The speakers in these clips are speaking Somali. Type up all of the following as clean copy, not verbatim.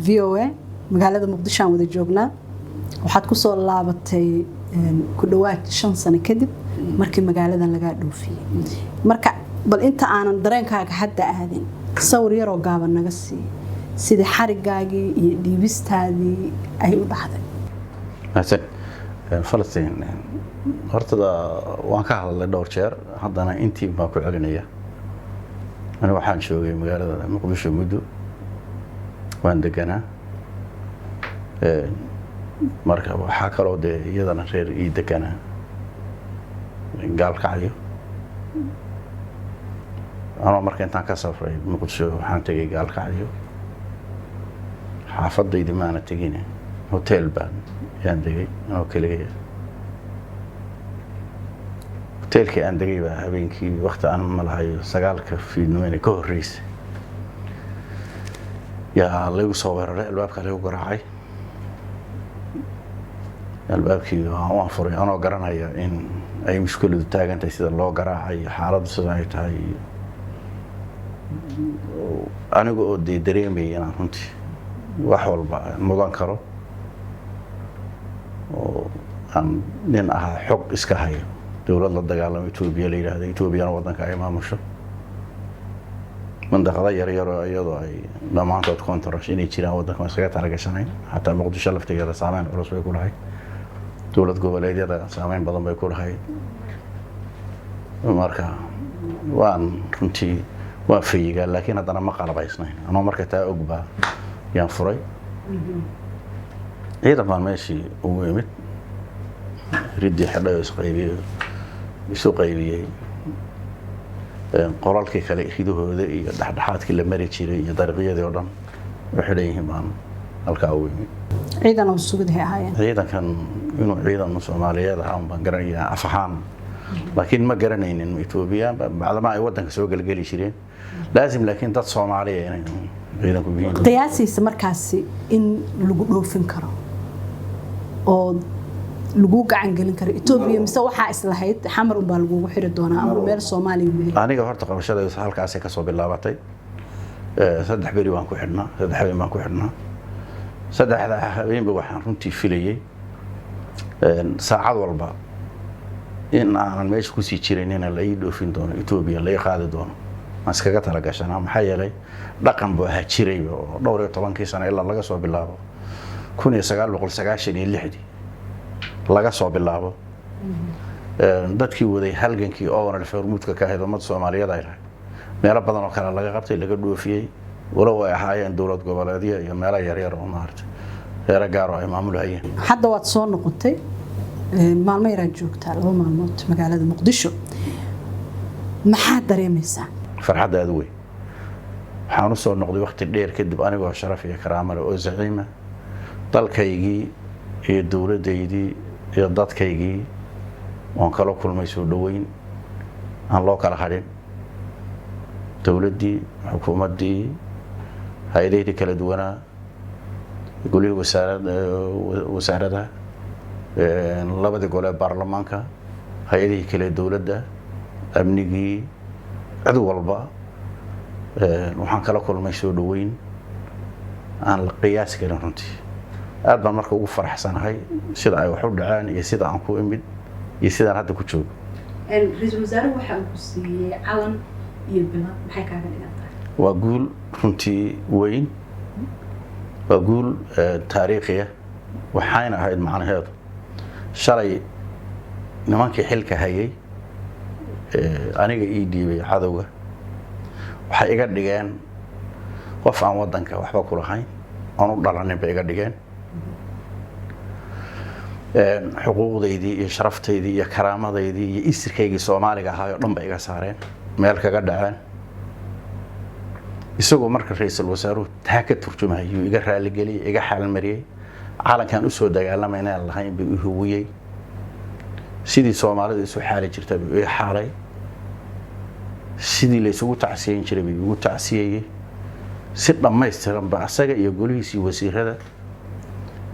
VOA magaalada Muqdisho aan wada joognaa waxaad ku soo laabatay ku dhawaad 5 sano kadib markii magaaladan laga dhoofiyay marka bal inta aanan dareenkaaga hadda aadin sawir yar oo gaaban naga sii sida xarigaagii iyo dhiibistaadii ay u dhacday hasan Falastiin horta waan ka hadlay dhowr jeer haddana intii baan ku celinaya أنا waxaan joogay magaalada Muqdisho muddo waan deganaa marka waxa kale oo iyadana reer ii deganaa gaalkacyo أنا marka intaan ka safray Muqdisho waxaan tagay gaalkacyo xaafadayda maana tagin hotel baan yaan degay oo kaliya hotelkii aan degay baa habeenkii waqti aan malahayo 9 fiidnimo ka horreysay yaa lagu soo weeraray albaabka lagu garaacay albaabkii waan furay anoo garanaya in ay mushkiladu taagantay sida loo garaacay xaaladdu sida ay tahay anigu oo dareemay inaan runtii wax walba mudan karo oo aan nin ahaa xog iska hayo dawlad la dagaalamo Itoobiya la yiraahdo Itoobiyana wadanka ay maamusho mandaqada yar iyadoo ay dhamaantood kontarosh inay jiraan wadanka isaga talagashanay hatta Muqdisho laftigeeda saameyn culus way ku lahayd dawlad goboleedyada saameyn badan bay ku lahayd marka waan runtii waa fiiga laakiin haddana ma qalabaysnayn anoo marka taa ogba yaan furay ciidan baan meeshii ugu imid ridii xidhay isu qaybiyay qoraalkii kale xidahooda iyo dhaxdhaxaadkii la mari jiray iyo dariiqyadii oo dhan waxay leeyihiin baan halka ugu imid ciidan oo suugaday ahaayeen ciidankan inuu ciidan Soomaaliyeed ah baan garanayaa afahaan laakiin ma garanaynin Itoobiya bacdama ay wadanka soo galgali jireen لازم لكن dad Soomaaliyeed inay ciidanku yihiin qiyaasiisa markaasi in lagu dhoofin karo oo lagu gacan galin karo Itoobiya mise waxa islahayd xamar u baa lagu xiri doonaa ama meel Soomaaliya aniga horta qabashadayda halkaas ka soo bilaabatay saddex bari waan ku xidhnaa saddexda habeenba waxaan runtii filayay saacad walba in aanan meesha ku sii jirin in la ii dhoofin doono Itoobiya la qaadi doono maskaga talagashanaa maxaa yeelay dhaqan buu ahaa jiray oo dhowr iyo 10 sano ilaa laga soo bilaabo 1996 laga soo bilaabo dadkii waday halgankii oo wana farmuudka ka haydo umad Soomaaliyeed ay lahayd meelo badan oo kale laga qabtay laga dhoofiyay walow ay ahaayeen dawlad goboleedyo iyo meelo yar yar oo maartay heer gaar ah ay maamulayeen hadda waad soo noqotay maalmo yar joogtaa 2 maalmood magaalada Muqdisho maxaa dareemaysaa farxad aad weyn waxaan u soo noqday waqti dheer kadib anigoo sharaf iyo karaamo leh oo zaciima dalkaygii iyo dawladeydii iyo dadkaygii waan kala kulmay soo dhaweyn aan loo kala hadhin dawladii xukuumadii hay'adaha kala duwanaa goliga wasaaradda labada gole baarlamaanka hay'adaha kala dawladda amnigii cid walba waxaan kala kulmay soo dhaweyn aan la qiyaas karin runtii aad baan marka ugu faraxsanahay sida ay wax u dhacaan iyo sida aan ku imid iyo sida aan hadda ku joogo ra'iisul wasaaruhu waxa uu ku siiyay calan iyo bilad maxay kaaga dhigantahay waa guul runtii weyn waa guul taariikhi ah waxayna ahayd macnaheedu shalay nimankii xilka hayay aniga ii dhiibay cadawga waxay iga dhigeen qof aan wadanka waxba ku lahayn aan u dhalanin bay iga dhigeen xuquuqdeydii iyo sharafteydii iyo karaamadeydii iyo isirkaygii Soomaaliga ahaa oo dhan bay iga saareen meel kaga dhaceen isagoo marka ra'iisul wasaaruhu taa ka turjumayo iga raali galiyay iga xal mariyay calankan u soo dagaalamayna lahayn bay u huwiyay sidii Soomaalida isu xaalay jirtay ay xaalay sidii la isugu tacsiyeyn jiray bay ugu tacsiyay si dhammaystiran ba asaga iyo golihiisii wasiirada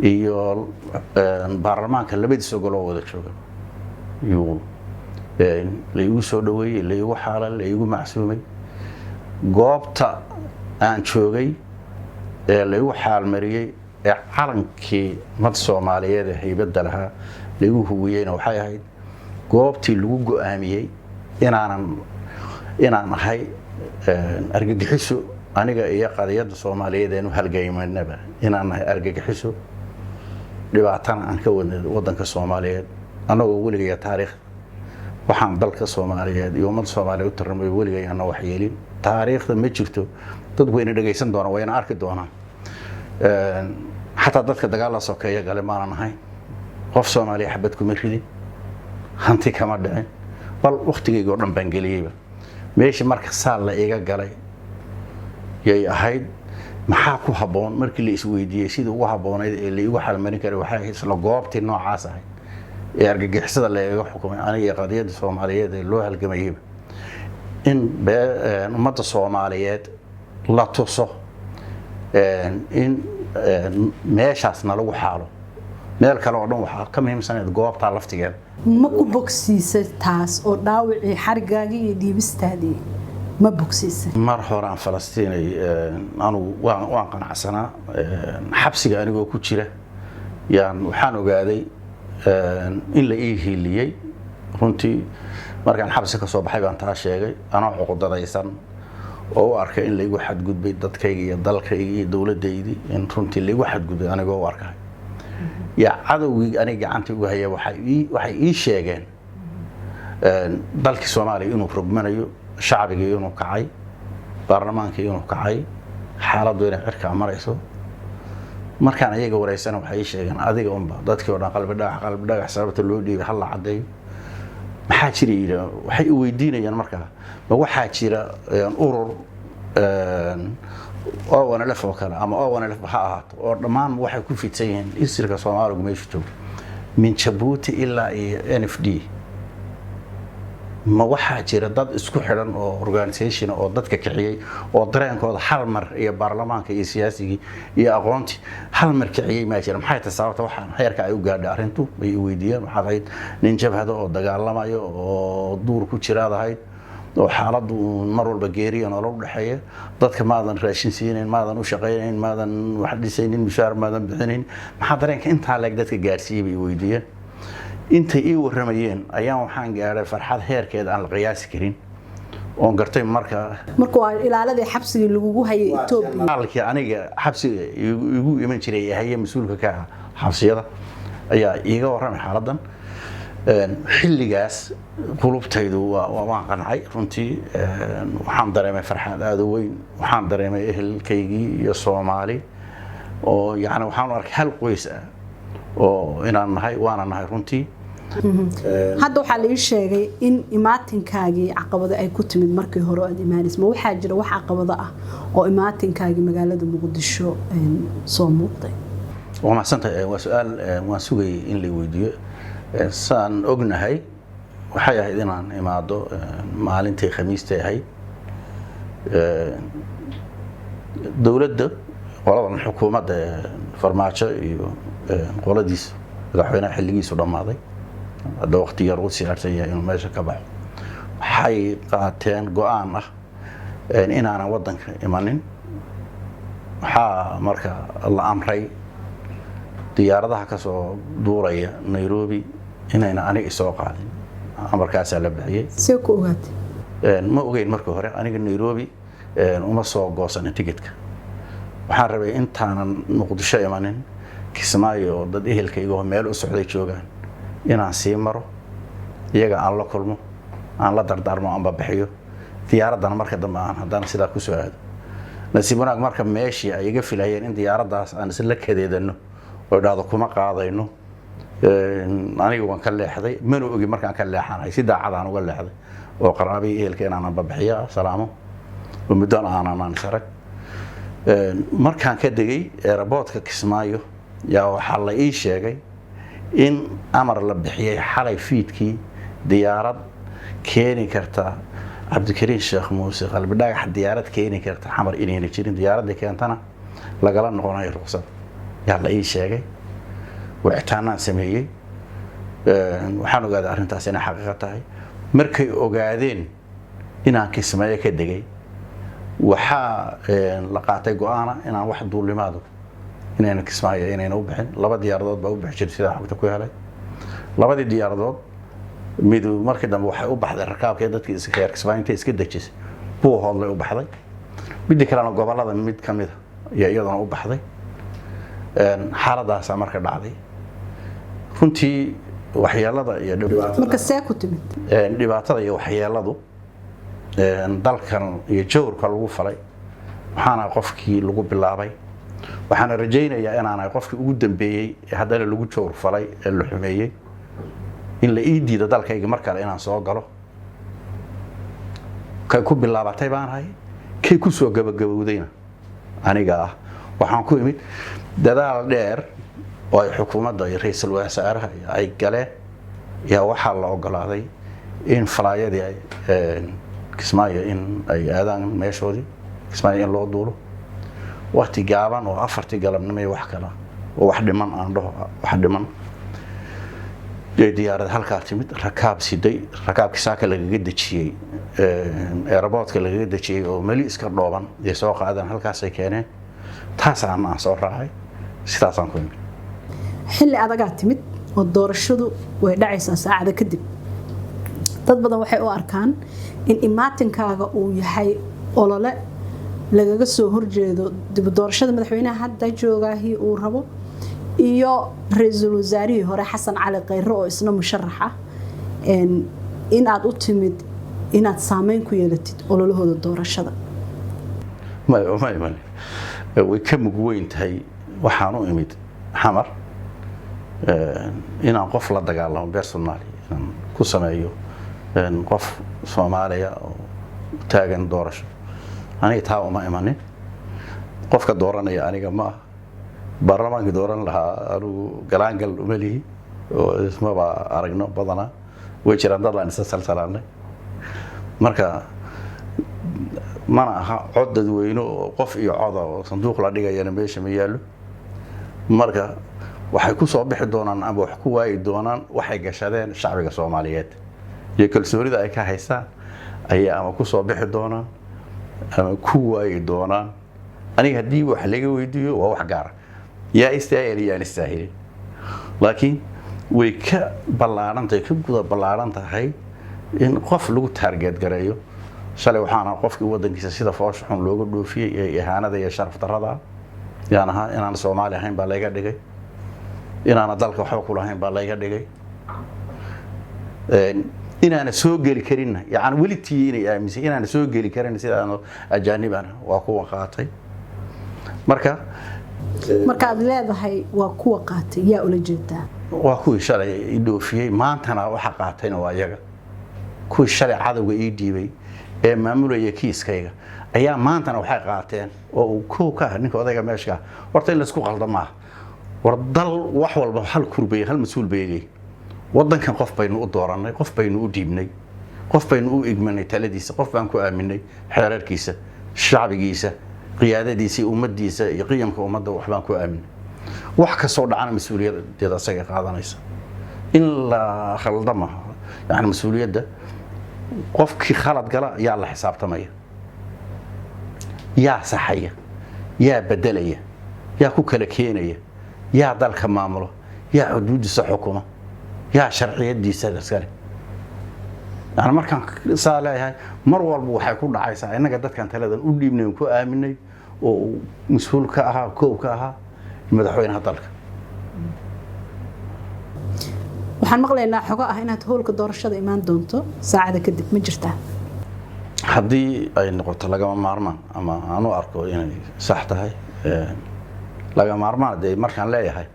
iyo baarlamaanka labadiisa golo wada jooga la igu soo dhaweeyay la igu xaalay la igu macsuumay goobta aan joogay ee lagu xaalmariyay ee calankii mad Soomaaliyeed ee haybada lahaa lagu huwiyayna waxay ahayd goobtii lagu go'aamiyay inaan ahay argagixiso aniga iyo qadiyada Soomaaliyeed ee halgaymanaba inaan ahay argagixiso dhibaatana aan ka wadanka Soomaaliyeed anagoo weliga taariikh waxaan dalka Soomaaliyeed iyo ummadda Soomaaliyeed u tarmay weliga ana wax yeelin taariikhda ma jirto dad weyna dhageysan doona wayna arki doonaan حتى dadka dagaal la sokeeyo gal ma ahay qof Soomaali xabad ku miridi hanti kama dhicin bal waqtigeyga oo dhan baan galiyay meeshii marka saal la iga galay yay ahayd maxaa ku haboon markii la isweydiiyay sida ugu haboonayd ee la igu xalmarin karay waxa ay isla goobtii noocaas ahayd ee argagixisada la iga xukumay aniga qadiyada Soomaaliyeed ee loo halgamayay in ummadda Soomaaliyeed la tuso in meeshaasna lagu xaalo meel kale oo dhan waxa ka muhiimsan goobta laftigeeda ma ku bogsiisay taas oo dhaawacii xarigaaga iyo dhiibistaadii ma bogsiisay mar horaan Falastiin anu waan qanacsanaa xabsiga anigoo ku jira waxaan ogaaday in la ii hiiliyay runtii markaan xabsi ka soo baxay baan taa sheegay anoo xuquuqdaysan oo arkay in la igu xadgudbay dadkayga iyo dalkayga iyo dawladaydi in runtii la igu xadgudbay anigoo arkay ya cadawgi aniga gacanta ugu hayay waxay ii sheegeen dalka Soomaaliya inuu rogmanayo shacbiga inuu kacay baarlamaanka inuu kacay xaaladdu inay cirka marayso markaan ayaga wareysana waxay sheegeen adiga umba dadkii oo dhan qalbi dhagax sababta loo dhiibay hal la cadeeyo maxaa jiray waxay u weydiinayaan markaa ma waxaa jira urur oo wana la fookala ama oo wana la ha ahaato oo dhamaan waxay ku fidsan yihiin isirka Soomaaliga meesha joogo min Djibouti ilaa NFD ma waxaa jira dad isku xiran oo organization oo dadka kiciyay oo dareenkooda hal mar iyo baarlamaanka iyo siyaasiga iyo aqoonti hal mar kiciyay ma jira maxay tahay sababta waxaan heerka ay u gaadhay arintu bay weydiiyeen waxa ahayd nin jabhada oo dagaalamayo oo duur ku jiraadahay oo xaaladdu mar walba geeriyo nolol u dhaxeeya dadka maadan raashin siineen maadan u shaqeyneen maadan wax dhisaynin mushaar maadan bixinin maxaa dareenka inta leeg dadka gaarsiiyay bay weydiiyeen inta ii waramayeen ayaan waxaan gaaray farxad heerkeeda aan la qiyaasi karin oo gartay markuu ilaaladii xabsiga lagu hayay Itoobiya halkii aniga xabsiga igu iman jiray hayay mas'uulka ka xabsiyada ayaa iiga waramay xaaladan xilligaas qulubtaydu waan qancay runtii waxaan dareemay farxad aad u weyn waxaan dareemay ehelkaygii iyo Soomaali oo yaani waxaan arkay hal qoys ah oo inaan nahay waana nahay runtii hadda waxa la ii sheegay in imaatinkaagii caqabado ay ku timid markii hore aad imaanismo waxa jira wax caqabado ah oo imaatinkaagii magaalada Muqdisho soo muuqday وما سنت وسؤال وسوي إن لي ويديو سان أجنهاي وحياة إذن عن إمادو معلنتي خميستي هاي دولة ده والله الحكومة فرماتشة قولة ديس رحنا حلقي سودان ماضي هذا وقت يروسي أرتيا إنه ماشى كبح حي قاتين قانا إن أنا وطن إيمانين حا مركا الله أمري diyaaradaha ka soo duuraya Nairobi inayna aniga soo qaadin amarkaas la bixiyay si ku ogaatay ma ogeyn markii hore aniga Nairobi uma soo goosan tigidhka waxaan rabay intaanan Muqdisho imanin Kismaayo dad ehelkayga oo meel u socday joogan inaan sii maro iyaga aan la kulmo aan la dardaarmo aan bixiyo diyaaradan marka dambe aan hadana sida ku soo aado nasiib wanaag marka meeshii ay iga filayeen in diyaaradaas aan isla kadeedano oo dhaado kuma qaadayno aniga waan ka leexday mana ogi markaan ka leexanahay si daacad aan uga leexday oo qaraabi ehelkeen aan babixiya salaamo oo muddo aan sarag markaan ka degay airportka Kismaayo yaa waxa la ii sheegay in amar la bixiyay xalay fiidkii diyaarad keeni karta Cabdikariin Sheekh Muuse qalbi dhagax diyaarad keeni karta xamar inayna jirin diyaaradda keentana lagala noqonayo ruqsad yaa la ii sheegay wixtaanaan sameeyay waxaan ogaaday arrintaas inay xaqiiqo tahay markay ogaadeen inaan Kismaayo ka degay waxaa la qaatay go'aana inaan wax duulimaado inayna Kismaayo inayna u bixin laba diyaaradood baa u bixi jiray sida xogta ku helay labadii diyaaradood mid markii dambe waxay u baxday rakaabka dadkii iska reer Kismaayo intay iska dajisay buu hoodlay u baxday mid kalena gobolada mid kamid ah iyadana u baxday xaaladaas marka dhacday runtii waxyeelada iyo dhibaatada marka see ku timid dhibaatada iyo waxyeeladu dalkan iyo jawrka lagu falay waxaana qofkii lagu bilaabay waxaana rajaynayaa inaanay qofkii ugu dambeeyay haddana lagu jawr falay ee la xumeeyay in la ii diido dalkayga mar kale inaan soo galo kay ku bilaabatay baan ahay kay ku soo gabagabowdayna aniga ah waxaan ku imid dadaal dheer oo ay xukuumadda iyo ra'iisul wasaaraha ay galeen yaa waxaa la ogolaaday in falaayadii ay Kismaayo in ay aadaan meeshoodii Kismaayo in loo duulo waqti gaaban oo 4 galabnimo wax kala oo wax dhiman aan dhaho wax dhiman diyaarad halka timid rakaab siday rakaabkii saaka laga dajiyay airportka laga dajiyay oo mali iska dhooban ee soo qaadan halkaas ay keeneen taas aan soo raacay sidaas aan ku imid xilli adagaa timid oo doorashadu way dhacaysaa saacada kadib dad badan waxay u arkaan in imaatinkaaga uu yahay olole lagaga soo horjeedo dib doorashada madaxweynaha hadda joogaahi uu rabo iyo ra'iisul wasaarihii hore Xasan Cali Khayre oo isna musharax ah in aad u timid inaad saameyn ku yeelatid ololahooda doorashada ma way ka mug weyn tahay waxaan u imid xamar inaan qof la dagaalamo personally inaan ku sameeyo qof Soomaaliya oo taagan doorasho aniga taa uma imanin qofka dooranaya aniga ma baarlamaanka dooran lahaa anigu galaangal uma lihi oo ismaba aragno badana way jiraan dad aan isa salsalaanay marka mana aha cod dadweyne oo qof iyo cod oo sanduuq la dhigayana meesha ma yaalo marka waxay ku soo bixi doonaan ama wax ku waayi doonaan waxay gashadeen shacbiga Soomaaliyeed iyo kalsoonida ay ka haystaan ayaa ama ku soo bixi doonaan ama ku waayi doonaan aniga hadii wax laga weydiiyo waa wax gaar yaa istaahil laakiin way ka ballaarantahay ka guda ballaaran tahay in qof lagu target gareeyo shalay waxaana qofkii wadankiisa sida foosh xun looga dhoofiyay ee ihaanada iyo sharaf darrada yaanaha inaan Soomaali ahayn baa laga dhigay inaana dalka waxba ku lahayn baa laga dhigay inaana soo gali karin yaani walitii inay aaminsan inaana soo gali karin sida aan ajaanibana waa kuwa qaatay marka aad leedahay waa kuwa qaatay yaa ula jeedaa waa kuwii shalay ii dhoofiyay maantana waxa qaatayna waa iyaga kuwii shalay cadawga ii dhiibay ee maamulaya kiiskayga ayaa maantana waxay qaateen oo uu koow ka ninka odayga meesha horta in la isku qaldama war dal wax walba hal kurbay hal mas'uul beeyay wadankan qof baynu u dooranay qof baynu u dhiibnay qof baynu u igmanay taladiisa qof baan ku aaminay xeerarkiisa shacbigiisa qiyaadadiisa ummadiisa iyo qiyamka ummadda wax baan ku aaminay wax ka soo dhacana mas'uuliyadda asaga qaadanaysa in la khaldama yani mas'uuliyadda qofkii khalad gala yaa la xisaabtamaya yaa saxaya yaa bedelaya yaa ku kala keenaya yaa dalka maamulo yaa xuduudiisa xukuma yaa sharciyadiisa askari يعني markaan saalahay mar walba waxay ku dhacaysaa inaga dadkan taladan u dhiibnay ku aaminay oo mas'uul ka ahaa koob ka ahaa madaxweynaha dalka waxaan maqlaynaa xogo ah inaad howlka doorashada imaan doonto saacada kadib ma jirtaa hadii ay noqoto laga maarmaan ama aanu arko inay sax tahay laga maarmaan markaan leeyahay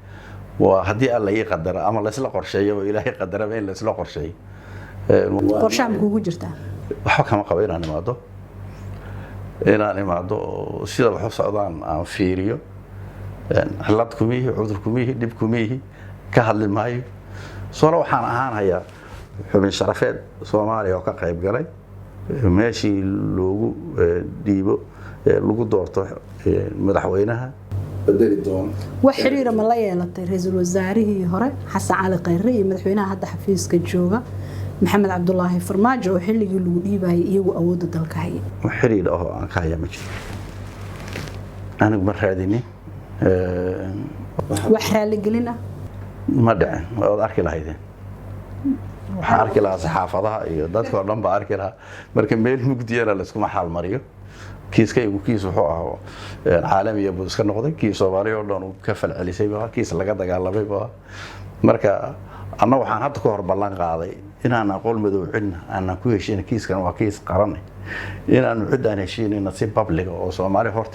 waa hadii alla ii qadara ama la isla qorsheeyo ilaahay qadara in la isla qorsheeyo qorshaha kuugu jirtaa waxa kama qabo inaan imaado sida wax u socdaan aan fiiriyo xalad kumihi cudur kumihi dib kumihi ka hadli maayo soo waxaan ahaanayaa xubin sharafeed Soomaaliya oo ka qayb galay meeshii loogu dhiibo lagu doorto madaxweynaha بدل doon وحرير ما لا yeelatay ra'iisul wasaarihii hore Xasan Cali Khayre iyo madaxweynaha hadda xafiiska jooga maxamed cabdulaahi farmaajo oo xilligii lagu dhiibayay iyagu awoodda dalka haya xiriir oo aan ka haya ma jiro anigu ma raadinin wax raaligelin ah ma dhicin waad arki lahaydeen waxaan arki lahaa saxaafadaha iyo dadka oo dhan baa arki lahaa marka meel mugdiyana layskuma xaalmariyo kiiskaygu kiis wuxuu ahaa caalamiya buu iska noqday kiis soomaaliya oo dhan uu ka falcelisay baa kiis laga dagaalamay baa marka anna waxaan hadda ka hor ballan qaaday inaan aqoon madow cidna aanan ku heshiin kiiskan waa kiis qaran inaan cid aan heshiinayna si public oo Soomaali horta